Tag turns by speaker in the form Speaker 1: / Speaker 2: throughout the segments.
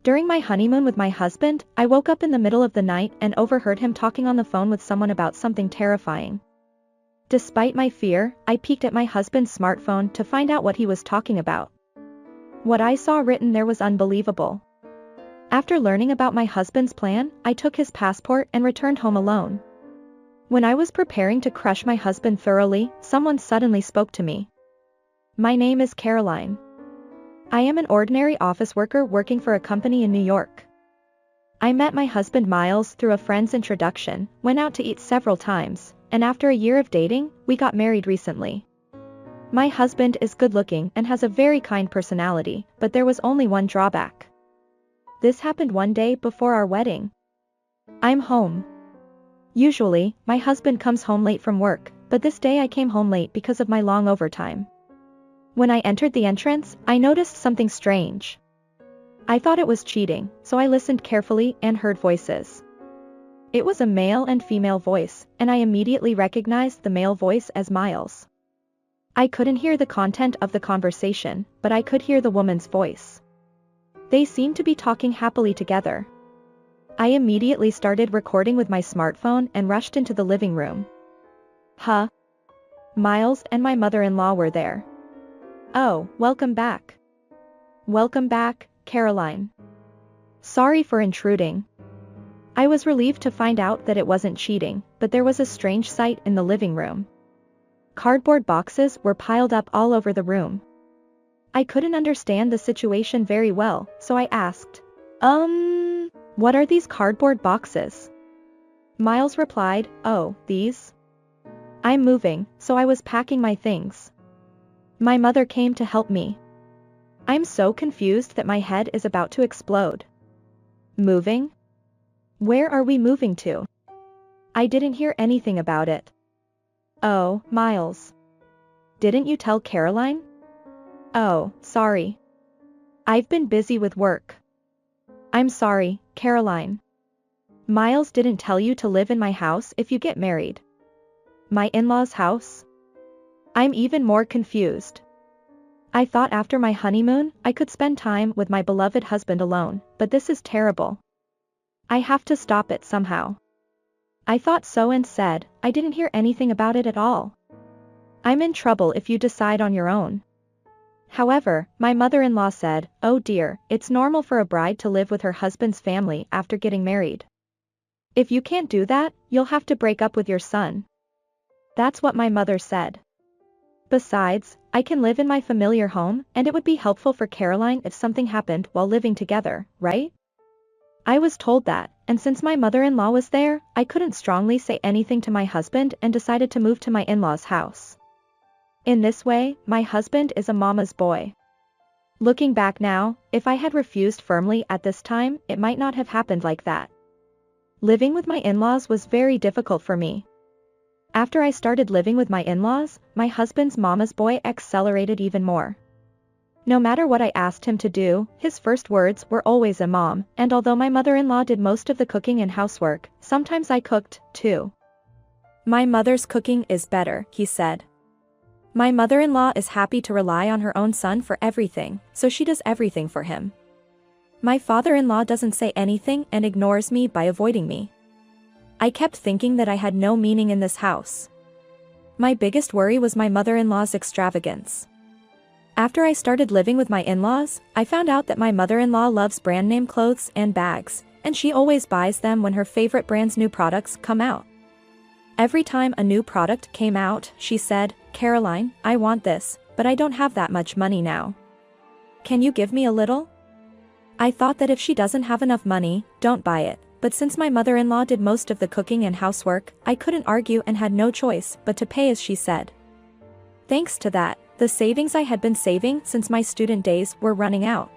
Speaker 1: During my honeymoon with my husband, I woke up in the middle of the night and overheard him talking on the phone with someone about something terrifying. Despite my fear, I peeked at my husband's smartphone to find out what he was talking about. What I saw written there was unbelievable. After learning about my husband's plan, I took his passport and returned home alone. When I was preparing to crush my husband thoroughly, someone suddenly spoke to me. My name is Caroline. I am an ordinary office worker working for a company in New York. I met my husband Miles through a friend's introduction, went out to eat several times, and after a year of dating, we got married recently. My husband is good-looking and has a very kind personality, but there was only one drawback. This happened one day before our wedding. I'm home. Usually, my husband comes home late from work, but this day I came home late because of my long overtime. When I entered the entrance, I noticed something strange. I thought it was cheating, so I listened carefully and heard voices. It was a male and female voice, and I immediately recognized the male voice as Miles. I couldn't hear the content of the conversation, but I could hear the woman's voice. They seemed to be talking happily together. I immediately started recording with my smartphone and rushed into the living room. Miles and my mother-in-law were there. Oh, welcome back. Welcome back, Caroline. Sorry for intruding. I was relieved to find out that it wasn't cheating, but there was a strange sight in the living room. Cardboard boxes were piled up all over the room. I couldn't understand the situation very well, so I asked, what are these cardboard boxes? Miles replied, oh, these? I'm moving, so I was packing my things. My mother came to help me. I'm so confused that my head is about to explode. Moving? Where are we moving to? I didn't hear anything about it. Oh, Miles. Didn't you tell Caroline? Oh, sorry. I've been busy with work. I'm sorry, Caroline. Miles didn't tell you to live in my house if you get married. My in-laws' house? I'm even more confused. I thought after my honeymoon, I could spend time with my beloved husband alone, but this is terrible. I have to stop it somehow. I thought so and said, I didn't hear anything about it at all. I'm in trouble if you decide on your own. However, my mother-in-law said, oh dear, it's normal for a bride to live with her husband's family after getting married. If you can't do that, you'll have to break up with your son. That's what my mother said. Besides, I can live in my familiar home, and it would be helpful for Caroline if something happened while living together, right? I was told that, and since my mother-in-law was there, I couldn't strongly say anything to my husband and decided to move to my in-laws' house. In this way, my husband is a mama's boy. Looking back now, if I had refused firmly at this time, it might not have happened like that. Living with my in-laws was very difficult for me. After I started living with my in-laws, my husband's mama's boy accelerated even more. No matter what I asked him to do, his first words were always Mom, and although my mother-in-law did most of the cooking and housework, sometimes I cooked, too. My mother's cooking is better, he said. My mother-in-law is happy to rely on her own son for everything, so she does everything for him. My father-in-law doesn't say anything and ignores me by avoiding me. I kept thinking that I had no meaning in this house. My biggest worry was my mother-in-law's extravagance. After I started living with my in-laws, I found out that my mother-in-law loves brand name clothes and bags, and she always buys them when her favorite brand's new products come out. Every time a new product came out, she said, Caroline, I want this, but I don't have that much money now. Can you give me a little? I thought that if she doesn't have enough money, don't buy it, but since my mother-in-law did most of the cooking and housework, I couldn't argue and had no choice but to pay as she said. Thanks to that, the savings I had been saving since my student days were running out.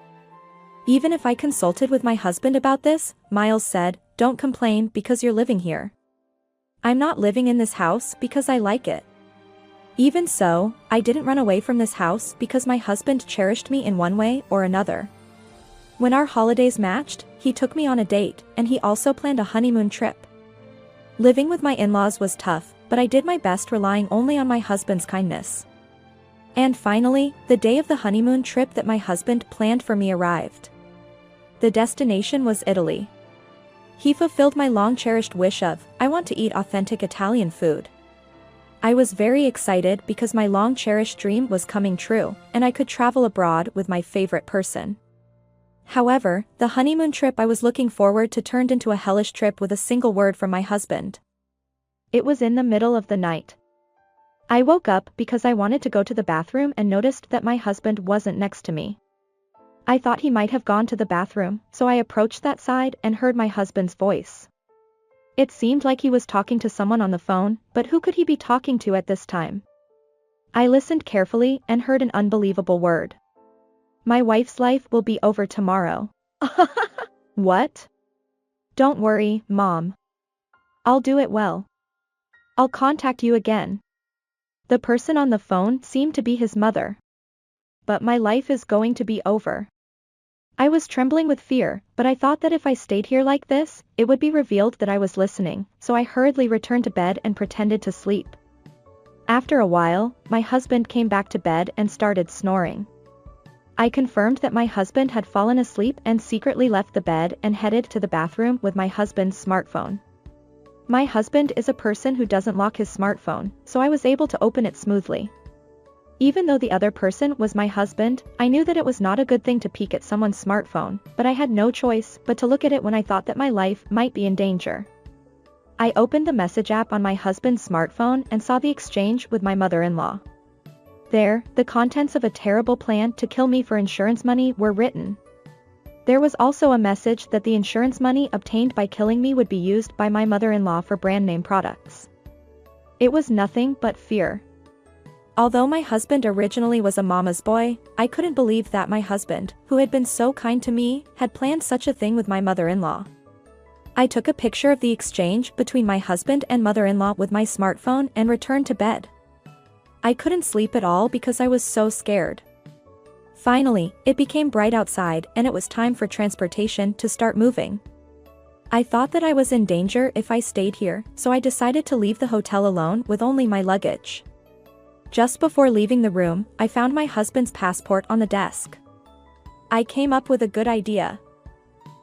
Speaker 1: Even if I consulted with my husband about this, Miles said, don't complain because you're living here. I'm not living in this house because I like it. Even so, I didn't run away from this house because my husband cherished me in one way or another. When our holidays matched, he took me on a date, and he also planned a honeymoon trip. Living with my in-laws was tough, but I did my best relying only on my husband's kindness. And finally, the day of the honeymoon trip that my husband planned for me arrived. The destination was Italy. He fulfilled my long-cherished wish of, I want to eat authentic Italian food. I was very excited because my long-cherished dream was coming true, and I could travel abroad with my favorite person. However, the honeymoon trip I was looking forward to turned into a hellish trip with a single word from my husband. It was in the middle of the night. I woke up because I wanted to go to the bathroom and noticed that my husband wasn't next to me. I thought he might have gone to the bathroom, so I approached that side and heard my husband's voice. It seemed like he was talking to someone on the phone, but who could he be talking to at this time? I listened carefully and heard an unbelievable word. My wife's life will be over tomorrow. What? Don't worry, Mom. I'll do it well. I'll contact you again. The person on the phone seemed to be his mother. But my life is going to be over. I was trembling with fear, but I thought that if I stayed here like this, it would be revealed that I was listening, so I hurriedly returned to bed and pretended to sleep. After a while, my husband came back to bed and started snoring. I confirmed that my husband had fallen asleep and secretly left the bed and headed to the bathroom with my husband's smartphone. My husband is a person who doesn't lock his smartphone, so I was able to open it smoothly. Even though the other person was my husband, I knew that it was not a good thing to peek at someone's smartphone, but I had no choice but to look at it when I thought that my life might be in danger. I opened the message app on my husband's smartphone and saw the exchange with my mother-in-law. There, the contents of a terrible plan to kill me for insurance money were written. There was also a message that the insurance money obtained by killing me would be used by my mother-in-law for brand name products. It was nothing but fear. Although my husband originally was a mama's boy, I couldn't believe that my husband, who had been so kind to me, had planned such a thing with my mother-in-law. I took a picture of the exchange between my husband and mother-in-law with my smartphone and returned to bed. I couldn't sleep at all because I was so scared. Finally, it became bright outside and it was time for transportation to start moving. I thought that I was in danger if I stayed here, so I decided to leave the hotel alone with only my luggage. Just before leaving the room, I found my husband's passport on the desk. I came up with a good idea.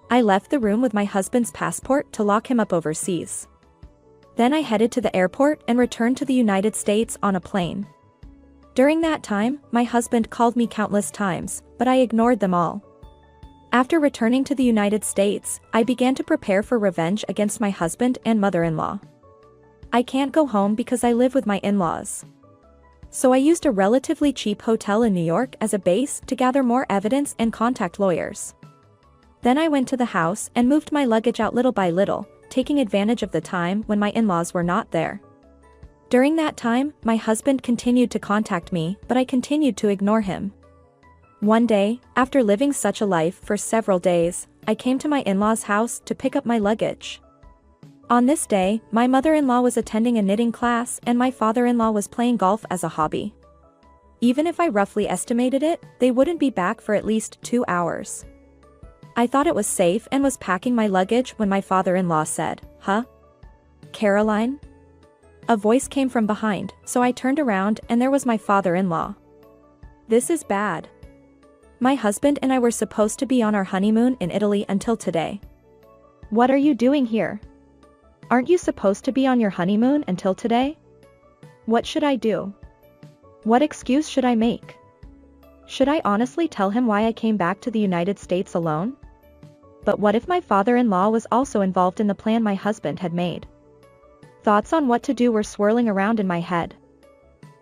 Speaker 1: I left the room with my husband's passport to lock him up overseas. Then I headed to the airport and returned to the United States on a plane. During that time, my husband called me countless times, but I ignored them all. After returning to the United States, I began to prepare for revenge against my husband and mother-in-law. I can't go home because I live with my in-laws. So I used a relatively cheap hotel in New York as a base to gather more evidence and contact lawyers. Then I went to the house and moved my luggage out little by little, taking advantage of the time when my in-laws were not there. During that time, my husband continued to contact me, but I continued to ignore him. One day, after living such a life for several days, I came to my in-laws' house to pick up my luggage. On this day, my mother-in-law was attending a knitting class and my father-in-law was playing golf as a hobby. Even if I roughly estimated it, they wouldn't be back for at least 2 hours. I thought it was safe and was packing my luggage when my father-in-law said, "Huh? Caroline?" A voice came from behind, so I turned around and there was my father-in-law. This is bad. My husband and I were supposed to be on our honeymoon in Italy until today. What are you doing here? Aren't you supposed to be on your honeymoon until today? What should I do? What excuse should I make? Should I honestly tell him why I came back to the United States alone? But what if my father-in-law was also involved in the plan my husband had made? Thoughts on what to do were swirling around in my head.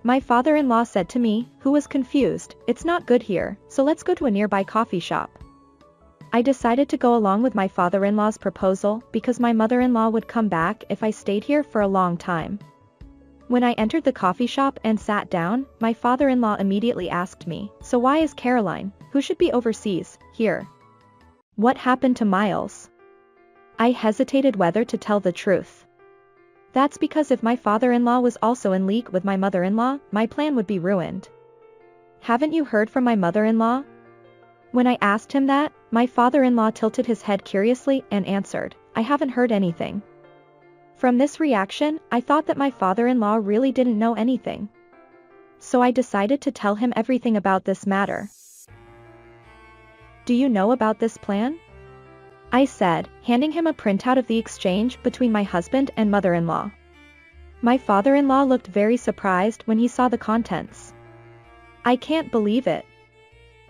Speaker 1: My father-in-law said to me, who was confused, "It's not good here, so let's go to a nearby coffee shop." I decided to go along with my father-in-law's proposal because my mother-in-law would come back if I stayed here for a long time. When I entered the coffee shop and sat down, my father-in-law immediately asked me, "So why is Caroline, who should be overseas, here? What happened to Miles?" I hesitated whether to tell the truth. That's because if my father-in-law was also in league with my mother-in-law, my plan would be ruined. Haven't you heard from my mother-in-law? When I asked him that, my father-in-law tilted his head curiously and answered, "I haven't heard anything." From this reaction, I thought that my father-in-law really didn't know anything. So I decided to tell him everything about this matter. Do you know about this plan? I said, handing him a printout of the exchange between my husband and mother-in-law. My father-in-law looked very surprised when he saw the contents. I can't believe it.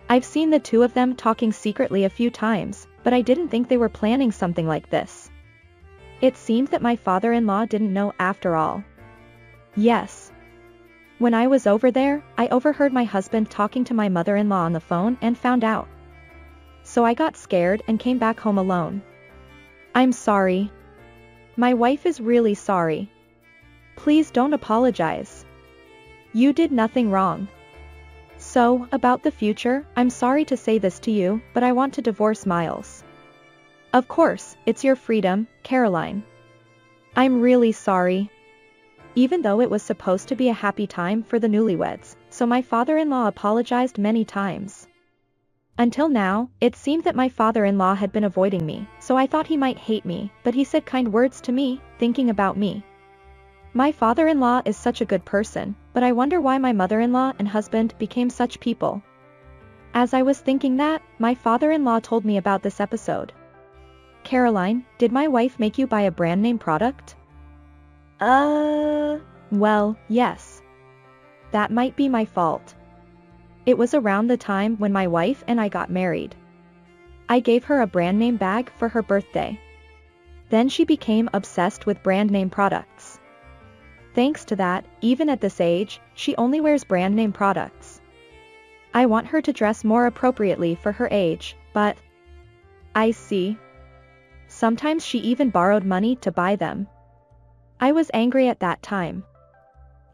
Speaker 1: I've seen the two of them talking secretly a few times, but I didn't think they were planning something like this. It seemed that my father-in-law didn't know after all. Yes. When I was over there, I overheard my husband talking to my mother-in-law on the phone and found out. So I got scared and came back home alone. I'm sorry. My wife is really sorry. Please don't apologize. You did nothing wrong. So, about the future, I'm sorry to say this to you, but I want to divorce Miles. Of course, it's your freedom, Caroline. I'm really sorry. Even though it was supposed to be a happy time for the newlyweds, so my father-in-law apologized many times. Until now, it seemed that my father-in-law had been avoiding me, so I thought he might hate me, but he said kind words to me, thinking about me. My father-in-law is such a good person, but I wonder why my mother-in-law and husband became such people. As I was thinking that, my father-in-law told me about this episode. Caroline, did my wife make you buy a brand name product? Well, yes. That might be my fault. It was around the time when my wife and I got married. I gave her a brand name bag for her birthday. Then she became obsessed with brand name products. Thanks to that, even at this age, she only wears brand name products. I want her to dress more appropriately for her age, but... I see. Sometimes she even borrowed money to buy them. I was angry at that time.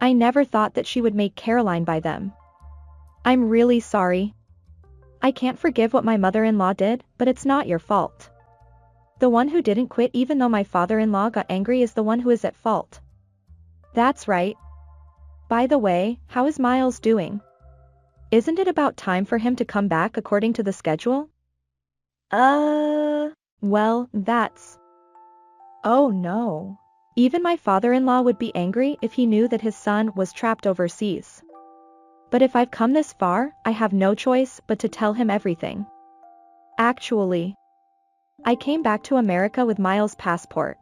Speaker 1: I never thought that she would make Caroline buy them. I'm really sorry. I can't forgive what my mother-in-law did, but it's not your fault. The one who didn't quit even though my father-in-law got angry is the one who is at fault. That's right. By the way, how is Miles doing? Isn't it about time for him to come back according to the schedule? Well, that's... Oh no. Even my father-in-law would be angry if he knew that his son was trapped overseas. But if I've come this far, I have no choice but to tell him everything. Actually, I came back to America with Miles' passport.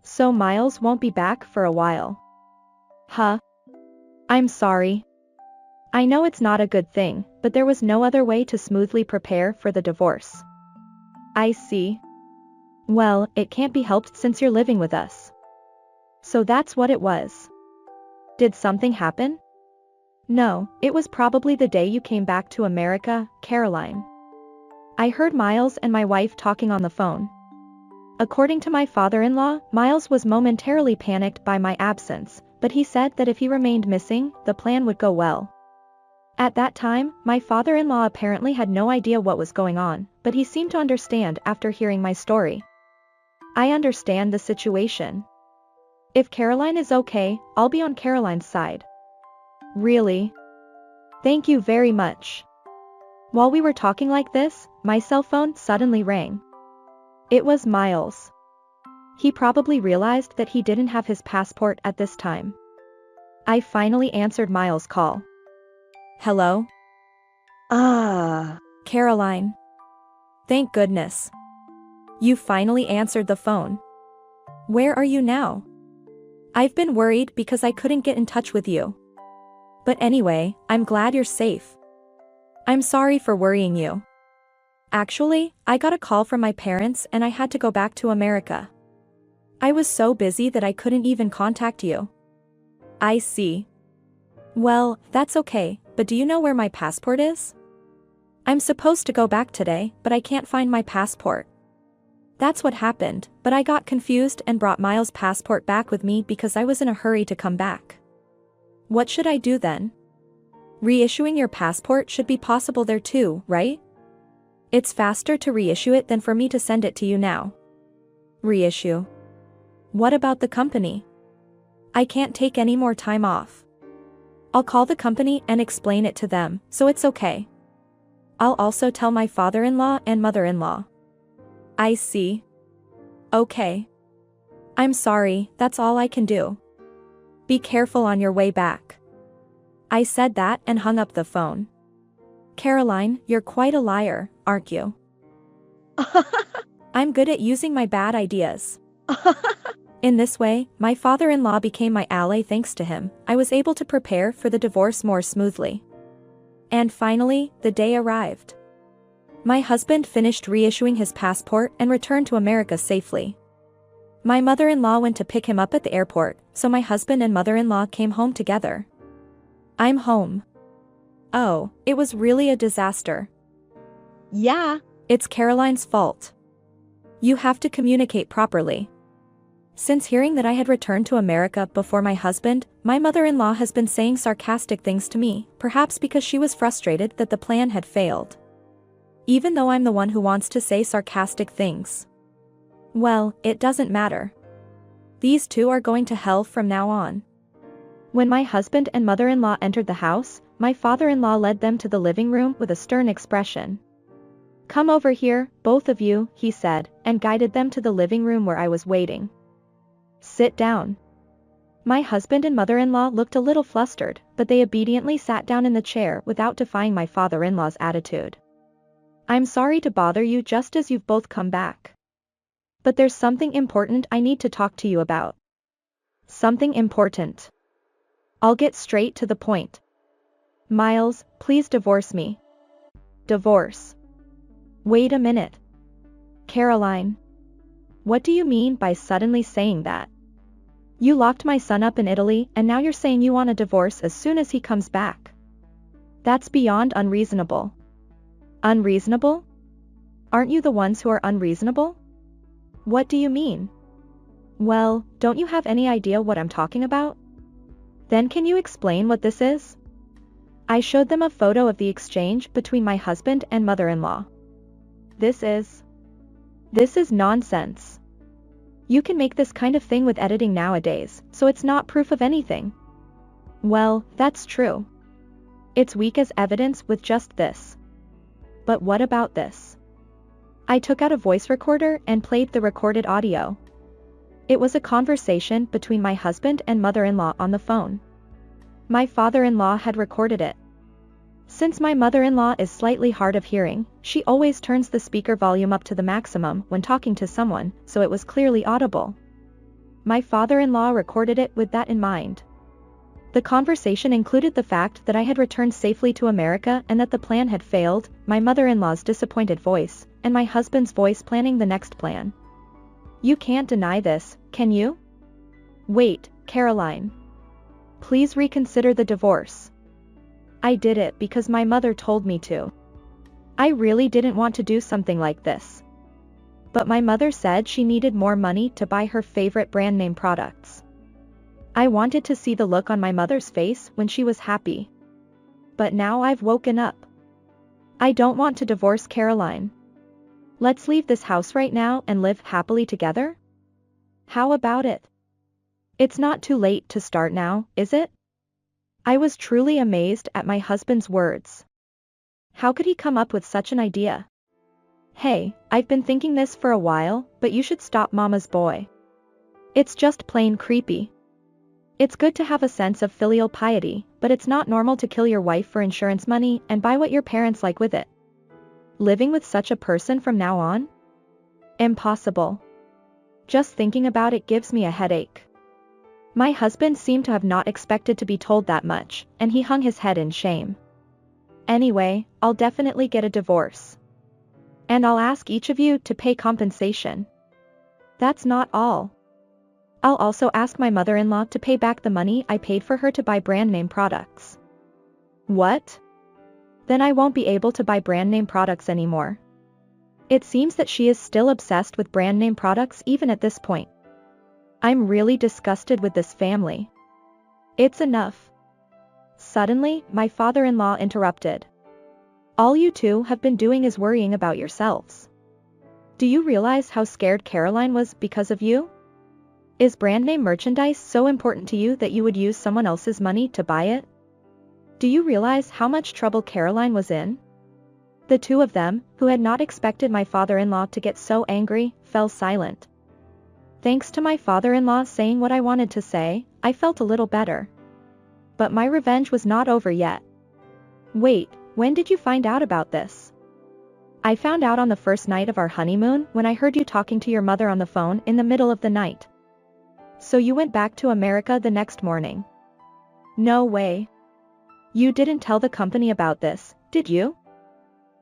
Speaker 1: So Miles won't be back for a while. Huh? I'm sorry. I know it's not a good thing, but there was no other way to smoothly prepare for the divorce. I see. Well, it can't be helped since you're living with us. So that's what it was. Did something happen? No, it was probably the day you came back to America, Caroline. I heard Miles and my wife talking on the phone. According to my father-in-law, Miles was momentarily panicked by my absence, but he said that if he remained missing, the plan would go well. At that time, my father-in-law apparently had no idea what was going on, but he seemed to understand after hearing my story. I understand the situation. If Caroline is okay, I'll be on Caroline's side. Really? Thank you very much. While we were talking like this, my cell phone suddenly rang. It was Miles. He probably realized that he didn't have his passport at this time. I finally answered Miles' call. Hello? Caroline. Thank goodness. You finally answered the phone. Where are you now? I've been worried because I couldn't get in touch with you. But anyway, I'm glad you're safe. I'm sorry for worrying you. Actually, I got a call from my parents and I had to go back to America. I was so busy that I couldn't even contact you. I see. Well, that's okay, but do you know where my passport is? I'm supposed to go back today, but I can't find my passport. That's what happened, but I got confused and brought Miles' passport back with me because I was in a hurry to come back. What should I do then? Reissuing your passport should be possible there too, right? It's faster to reissue it than for me to send it to you now. Reissue. What about the company? I can't take any more time off. I'll call the company and explain it to them, so it's okay. I'll also tell my father-in-law and mother-in-law. I see. Okay. I'm sorry, that's all I can do. Be careful on your way back. I said that and hung up the phone. Caroline, you're quite a liar, aren't you? I'm good at using my bad ideas. In this way, my father-in-law became my ally. Thanks to him, I was able to prepare for the divorce more smoothly. And finally, the day arrived. My husband finished reissuing his passport and returned to America safely. My mother-in-law went to pick him up at the airport, so my husband and mother-in-law came home together. I'm home. Oh, it was really a disaster.
Speaker 2: Yeah.
Speaker 1: It's Caroline's fault. You have to communicate properly. Since hearing that I had returned to America before my husband, my mother-in-law has been saying sarcastic things to me, perhaps because she was frustrated that the plan had failed. Even though I'm the one who wants to say sarcastic things. Well, it doesn't matter. These two are going to hell from now on. When my husband and mother-in-law entered the house, my father-in-law led them to the living room with a stern expression. Come over here, both of you, he said, and guided them to the living room where I was waiting. Sit down. My husband and mother-in-law looked a little flustered, but they obediently sat down in the chair without defying my father-in-law's attitude. I'm sorry to bother you just as you've both come back. But there's something important I need to talk to you about. Something important. I'll get straight to the point. Miles, please divorce me. Divorce. Wait a minute. Caroline. What do you mean by suddenly saying that? You locked my son up in Italy and now you're saying you want a divorce as soon as he comes back. That's beyond unreasonable. Unreasonable? Aren't you the ones who are unreasonable? What do you mean? Well, don't you have any idea what I'm talking about? Then can you explain what this is? I showed them a photo of the exchange between my husband and mother-in-law. This is nonsense. You can make this kind of thing with editing nowadays, so it's not proof of anything. Well, that's true. It's weak as evidence with just this. But what about this? I took out a voice recorder and played the recorded audio. It was a conversation between my husband and mother-in-law on the phone. My father-in-law had recorded it. Since my mother-in-law is slightly hard of hearing, she always turns the speaker volume up to the maximum when talking to someone, so it was clearly audible. My father-in-law recorded it with that in mind. The conversation included the fact that I had returned safely to America and that the plan had failed, my mother-in-law's disappointed voice, and my husband's voice planning the next plan. You can't deny this, can you? Wait, Caroline. Please reconsider the divorce. I did it because my mother told me to. I really didn't want to do something like this. But my mother said she needed more money to buy her favorite brand name products. I wanted to see the look on my mother's face when she was happy. But now I've woken up. I don't want to divorce Caroline. Let's leave this house right now and live happily together? How about it? It's not too late to start now, is it? I was truly amazed at my husband's words. How could he come up with such an idea? Hey, I've been thinking this for a while, but you should stop Mama's boy. It's just plain creepy. It's good to have a sense of filial piety, but it's not normal to kill your wife for insurance money and buy what your parents like with it. Living with such a person from now on? Impossible. Just thinking about it gives me a headache. My husband seemed to have not expected to be told that much, and he hung his head in shame. Anyway, I'll definitely get a divorce. And I'll ask each of you to pay compensation. That's not all. I'll also ask my mother-in-law to pay back the money I paid for her to buy brand name products. What? Then I won't be able to buy brand name products anymore. It seems that she is still obsessed with brand name products even at this point. I'm really disgusted with this family. It's enough. Suddenly, my father-in-law interrupted. All you two have been doing is worrying about yourselves. Do you realize how scared Caroline was because of you? Is brand name merchandise so important to you that you would use someone else's money to buy it? Do you realize how much trouble Caroline was in? The two of them, who had not expected my father-in-law to get so angry, fell silent. Thanks to my father-in-law saying what I wanted to say, I felt a little better. But my revenge was not over yet. Wait, when did you find out about this? I found out on the first night of our honeymoon when I heard you talking to your mother on the phone in the middle of the night. So you went back to America the next morning. No way. You didn't tell the company about this, did you?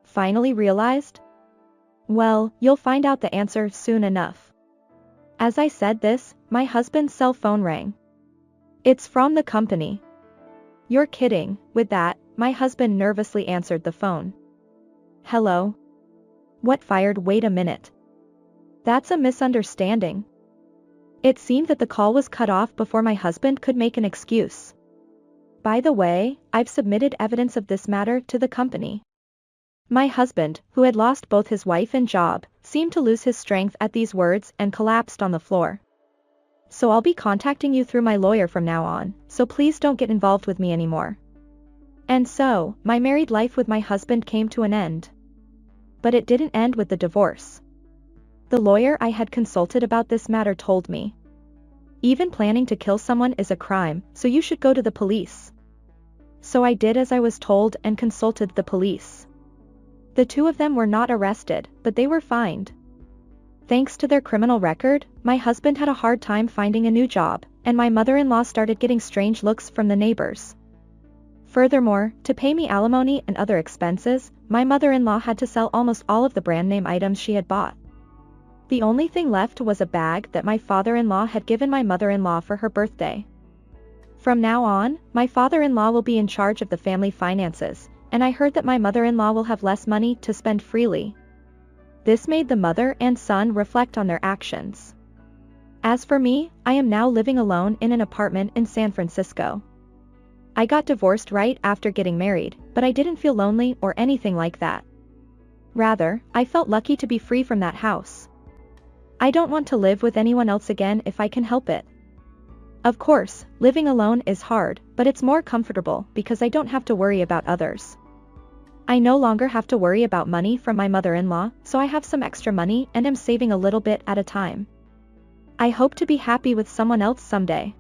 Speaker 1: Finally realized? Well, you'll find out the answer soon enough. As I said this, my husband's cell phone rang. It's from the company. You're kidding. With that, my husband nervously answered the phone. Hello? What fired? Wait a minute. That's a misunderstanding. It seemed that the call was cut off before my husband could make an excuse. By the way, I've submitted evidence of this matter to the company. My husband, who had lost both his wife and job, seemed to lose his strength at these words and collapsed on the floor. So I'll be contacting you through my lawyer from now on, so please don't get involved with me anymore. And so, my married life with my husband came to an end. But it didn't end with the divorce. The lawyer I had consulted about this matter told me. Even planning to kill someone is a crime, so you should go to the police. So I did as I was told and consulted the police. The two of them were not arrested, but they were fined. Thanks to their criminal record, my husband had a hard time finding a new job, and my mother-in-law started getting strange looks from the neighbors. Furthermore, to pay me alimony and other expenses, my mother-in-law had to sell almost all of the brand name items she had bought. The only thing left was a bag that my father-in-law had given my mother-in-law for her birthday. From now on, my father-in-law will be in charge of the family finances, and I heard that my mother-in-law will have less money to spend freely. This made the mother and son reflect on their actions. As for me, I am now living alone in an apartment in San Francisco. I got divorced right after getting married, but I didn't feel lonely or anything like that. Rather, I felt lucky to be free from that house. I don't want to live with anyone else again if I can help it. Of course, living alone is hard, but it's more comfortable because I don't have to worry about others. I no longer have to worry about money from my mother-in-law, so I have some extra money and am saving a little bit at a time. I hope to be happy with someone else someday.